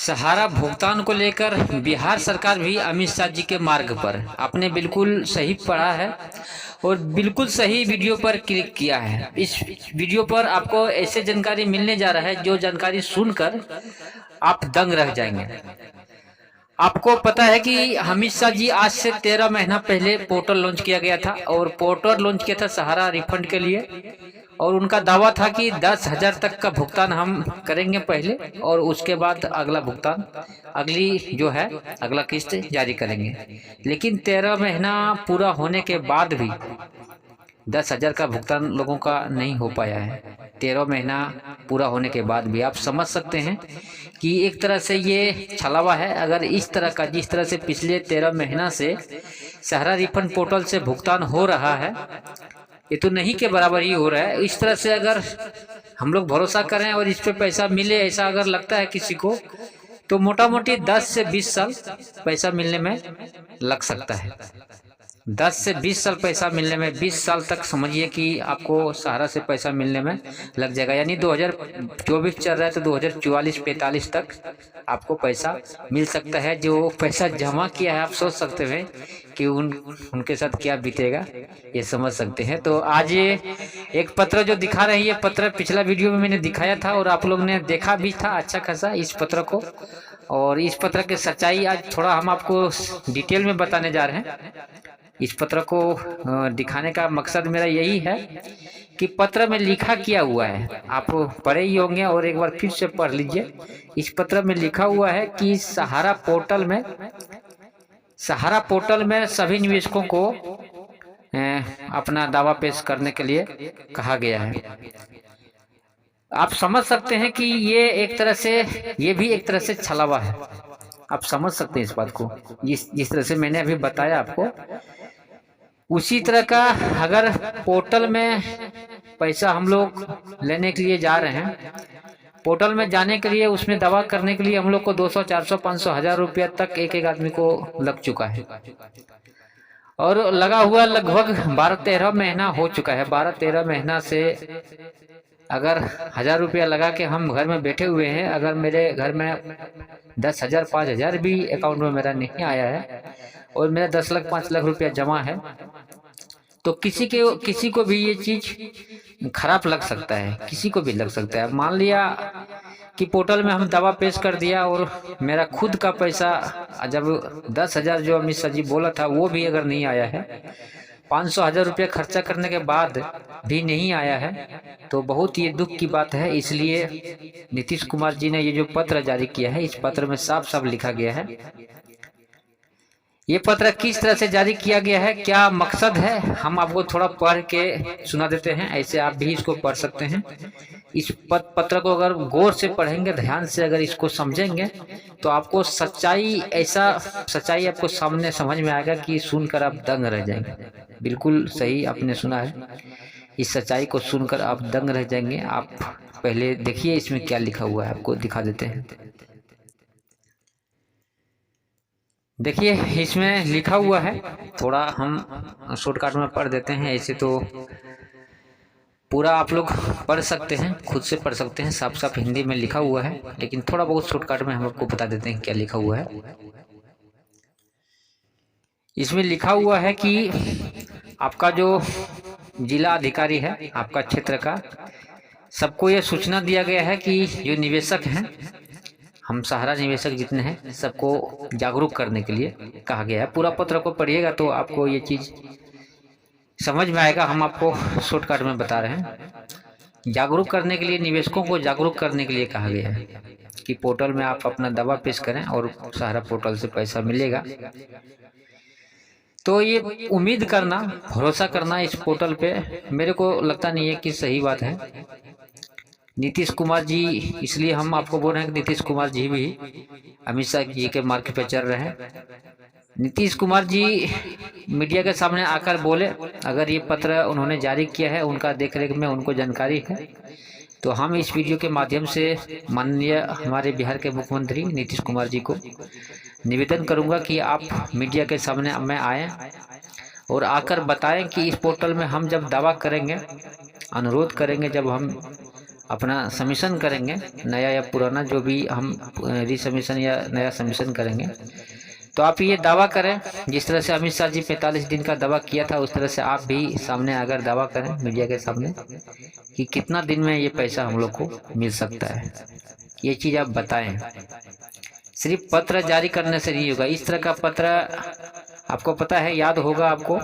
सहारा भुगतान को लेकर बिहार सरकार भी अमित शाह जी के मार्ग पर आपने बिल्कुल सही पढ़ा है और बिल्कुल सही वीडियो पर क्लिक किया है। इस वीडियो पर आपको ऐसे जानकारी मिलने जा रहा है जो जानकारी सुनकर आप दंग रह जाएंगे। आपको पता है कि अमित शाह जी आज से 13 महीना पहले पोर्टल लॉन्च किया गया था और पोर्टल लॉन्च किया था सहारा रिफंड के लिए और उनका दावा था कि 10,000 तक का भुगतान हम करेंगे पहले और उसके बाद अगला भुगतान अगली जो है अगला किस्त जारी करेंगे। लेकिन 13 महीना पूरा होने के बाद भी 10,000 का भुगतान लोगों का नहीं हो पाया है। 13 महीना पूरा होने के बाद भी आप समझ सकते हैं कि एक तरह से ये छलावा है। अगर इस तरह का जिस तरह से पिछले 13 महीना से सहारा रिफंड पोर्टल से भुगतान हो रहा है ये तो नहीं के बराबर ही हो रहा है। इस तरह से अगर हम लोग भरोसा करें और इस पे पैसा मिले ऐसा अगर लगता है किसी को तो मोटा मोटी 10 से 20 साल पैसा मिलने में लग सकता है। 10 से 20 साल पैसा मिलने में 20 साल तक समझिए कि आपको सहारा से पैसा मिलने में लग जाएगा। यानी 2024 चल रहा है तो 2044-45 तक आपको पैसा मिल सकता है। जो पैसा जमा किया है आप सोच सकते हैं कि उनके साथ क्या बीतेगा, ये समझ सकते हैं। तो आज ये एक पत्र जो दिखा रहे हैं ये पत्र पिछला वीडियो में मैंने दिखाया था और आप लोग ने देखा भी था अच्छा खासा इस पत्र को। और इस पत्र की सच्चाई आज थोड़ा हम आपको डिटेल में बताने जा रहे हैं। इस पत्र को दिखाने का मकसद मेरा यही है कि पत्र में लिखा किया हुआ है, आप पढ़े ही होंगे और एक बार फिर से पढ़ लीजिए। इस पत्र में लिखा हुआ है कि सहारा पोर्टल में सभी निवेशकों को अपना दावा पेश करने के लिए कहा गया है। आप समझ सकते हैं कि ये एक तरह से ये भी एक तरह से छलावा है। आप समझ सकते हैं इस बात को। जिस तरह से मैंने अभी बताया आपको उसी तरह का अगर पोर्टल में पैसा हम लोग लेने के लिए जा रहे हैं, पोर्टल में जाने के लिए उसमें दावा करने के लिए हम लोग को 200, 400, 500, 1000 रुपया तक एक आदमी को लग चुका है और लगा हुआ लगभग 12-13 महीना हो चुका है। 12-13 महीना से अगर 1000 रुपया लगा के हम घर में बैठे हुए हैं, अगर मेरे घर में 10,000, 5,000 भी अकाउंट में मेरा नहीं आया है और मेरा 10 लाख 5 लाख रुपया जमा है तो किसी को भी ये चीज खराब लग सकता है, किसी को भी लग सकता है। मान लिया कि पोर्टल में हम दावा पेश कर दिया और मेरा खुद का पैसा जब 10,000 जो अमित शाह जी बोला था वो भी अगर नहीं आया है, 500, 1000 रुपया खर्चा करने के बाद भी नहीं आया है तो बहुत ये दुख की बात है। इसलिए नीतीश कुमार जी ने ये जो पत्र जारी किया है इस पत्र में साफ साफ लिखा गया है। ये पत्र किस तरह से जारी किया गया है, क्या मकसद है, हम आपको थोड़ा पढ़ के सुना देते हैं। ऐसे आप भी इसको पढ़ सकते हैं। इस पत्र को अगर गौर से पढ़ेंगे, ध्यान से अगर इसको समझेंगे तो आपको सच्चाई आपको सामने समझ में आएगा कि सुनकर आप दंग रह जाएंगे। बिल्कुल सही आपने सुना है। इस सच्चाई को सुनकर आप दंग रह जाएंगे। आप पहले देखिए इसमें क्या लिखा हुआ है, आपको दिखा देते हैं। देखिए इसमें लिखा हुआ है, थोड़ा हम शॉर्टकट में पढ़ देते हैं। ऐसे तो पूरा आप लोग पढ़ सकते हैं, खुद से पढ़ सकते हैं, साफ साफ हिंदी में लिखा हुआ है, लेकिन थोड़ा बहुत शॉर्टकट में हम आपको बता देते हैं क्या लिखा हुआ है। इसमें लिखा हुआ है कि आपका जो जिला अधिकारी है आपका क्षेत्र का, सबको यह सूचना दिया गया है कि जो निवेशक हैं, हम सहारा निवेशक जितने हैं सबको जागरूक करने के लिए कहा गया है। पूरा पत्र को पढ़िएगा तो आपको ये चीज़ समझ में आएगा। हम आपको शॉर्टकट में बता रहे हैं। जागरूक करने के लिए, निवेशकों को जागरूक करने के लिए कहा गया है कि पोर्टल में आप अपना दावा पेश करें और सहारा पोर्टल से पैसा मिलेगा। तो ये उम्मीद करना, भरोसा करना इस पोर्टल पे मेरे को लगता नहीं है कि सही बात है। नीतीश कुमार जी, इसलिए हम आपको बोल रहे हैं कि नीतीश कुमार जी भी अमित शाह जी के मार्ग पे चल रहे हैं। नीतीश कुमार जी मीडिया के सामने आकर बोले, अगर ये पत्र उन्होंने जारी किया है, उनका देखरेख में उनको जानकारी है, तो हम इस वीडियो के माध्यम से माननीय हमारे बिहार के मुख्यमंत्री नीतीश कुमार जी को निवेदन करूंगा कि आप मीडिया के सामने में आएँ और आकर बताएं कि इस पोर्टल में हम जब दावा करेंगे, अनुरोध करेंगे, जब हम अपना सबमिशन करेंगे, नया या पुराना जो भी हम रीसबमिशन या नया सबमिशन करेंगे, तो आप ये दावा करें जिस तरह से अमित शाह जी 45 दिन का दावा किया था, उस तरह से आप भी सामने अगर दावा करें मीडिया के सामने कि कितना दिन में ये पैसा हम लोग को मिल सकता है, ये चीज़ आप बताएं। सिर्फ पत्र जारी करने से नहीं होगा। इस तरह का पत्र आपको पता है, याद होगा आपको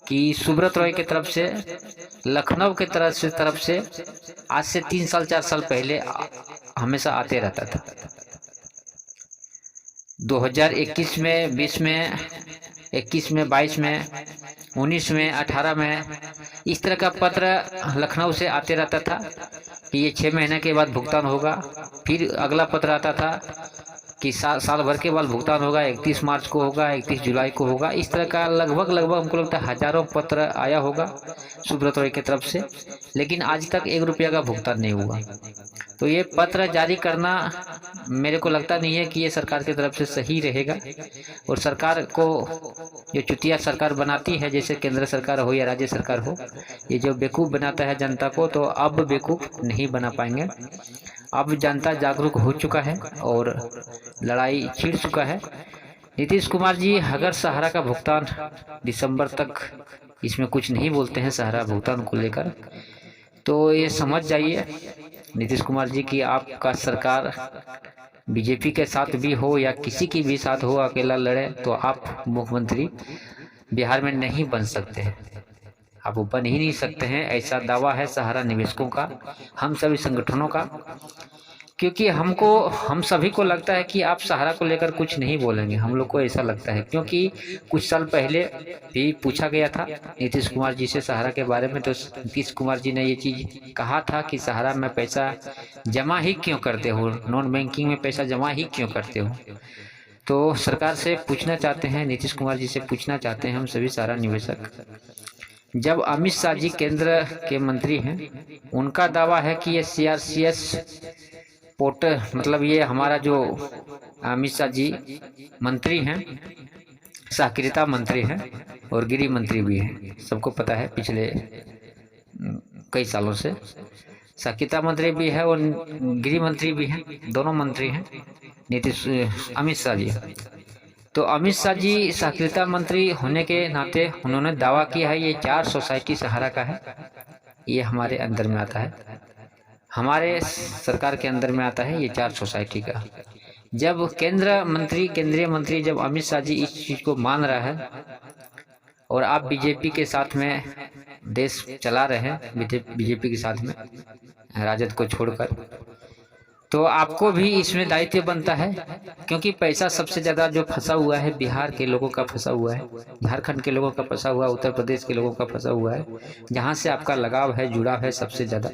कि सुब्रत रॉय की तरफ से, लखनऊ के तरफ से आज से 3 साल 4 साल पहले हमेशा आते रहता था। 2021 में, 20 में, 21 में, 22 में, 19 में, 18 में इस तरह का पत्र लखनऊ से आते रहता था कि ये 6 महीने के बाद भुगतान होगा। फिर अगला पत्र आता था कि साल भर के बाद भुगतान होगा, 31 मार्च को होगा, 31 जुलाई को होगा। इस तरह का लगभग हमको लगता है हजारों पत्र आया होगा सुब्रत रॉय की तरफ से, लेकिन आज तक 1 रुपया का भुगतान नहीं हुआ। तो ये पत्र जारी करना मेरे को लगता नहीं है कि ये सरकार की तरफ से सही रहेगा। और सरकार को जो चुतिया सरकार बनाती है, जैसे केंद्र सरकार हो या राज्य सरकार हो, ये जो बेवकूफ़ बनाता है जनता को, तो अब बेवकूफ़ नहीं बना पाएंगे। अब जनता जागरूक हो चुका है और लड़ाई छिड़ चुका है। नीतीश कुमार जी अगर सहारा का भुगतान दिसंबर तक, इसमें कुछ नहीं बोलते हैं सहारा भुगतान को लेकर, तो ये समझ जाइए नीतीश कुमार जी कि आपका सरकार बीजेपी के साथ भी हो या किसी की भी साथ हो, अकेला लड़े तो आप मुख्यमंत्री बिहार में नहीं बन सकते हैं। आप बन ही नहीं सकते हैं, ऐसा दावा है सहारा निवेशकों का, हम सभी संगठनों का। क्योंकि हम सभी को लगता है कि आप सहारा को लेकर कुछ नहीं बोलेंगे, हम लोग को ऐसा लगता है। क्योंकि कुछ साल पहले भी पूछा गया था नीतीश कुमार जी से सहारा के बारे में, तो नीतीश कुमार जी ने ये चीज़ कहा था कि सहारा में पैसा जमा ही क्यों करते हो, नॉन बैंकिंग में पैसा जमा ही क्यों करते हो। तो सरकार से पूछना चाहते हैं, नीतीश कुमार जी से पूछना चाहते हैं हम सभी सहारा निवेशक, जब अमित शाह जी केंद्र के मंत्री हैं, उनका दावा है कि ये CRCS पोर्टल, मतलब ये हमारा जो अमित शाह जी मंत्री हैं, सहकारिता मंत्री हैं और गृह मंत्री भी हैं, सबको पता है पिछले कई सालों से सहकारिता मंत्री भी है और गृह मंत्री भी हैं, दोनों मंत्री हैं अमित शाह जी। तो अमित शाह जी सहकारिता मंत्री होने के नाते उन्होंने दावा किया है ये 4 सोसाइटी सहारा का है, ये हमारे अंदर में आता है, हमारे सरकार के अंदर में आता है ये 4 सोसाइटी का। जब केंद्रीय मंत्री जब अमित शाह जी इस चीज़ को मान रहा है और आप बीजेपी के साथ में देश चला रहे हैं, बीजेपी के साथ में राजद को छोड़कर, तो आपको भी इसमें दायित्व बनता है। क्योंकि पैसा सबसे ज़्यादा जो फंसा हुआ है बिहार के लोगों का फंसा हुआ है, झारखंड के लोगों का फंसा हुआ है, उत्तर प्रदेश के लोगों का फंसा हुआ है, जहाँ से आपका लगाव है, जुड़ाव है सबसे ज़्यादा।